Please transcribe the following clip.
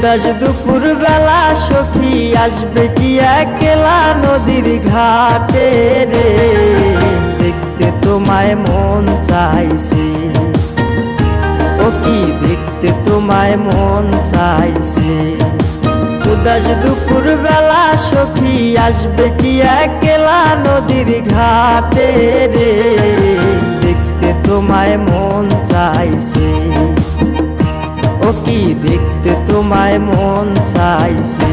উদাস দুপুর বেলা সখী আসবে কি একলা নদীর ঘাটে রে, দেখতে তোমায় মন চাইছে, ও কি দেখতে তোমায় মন চাইছে। উদাস দুপুর বেলা সখী আসবে কি একলা নদীর ঘাটে রে, দেখতে তোমায় মন চাইছে, ও কি দেখতে তোমায় মন চাইছে।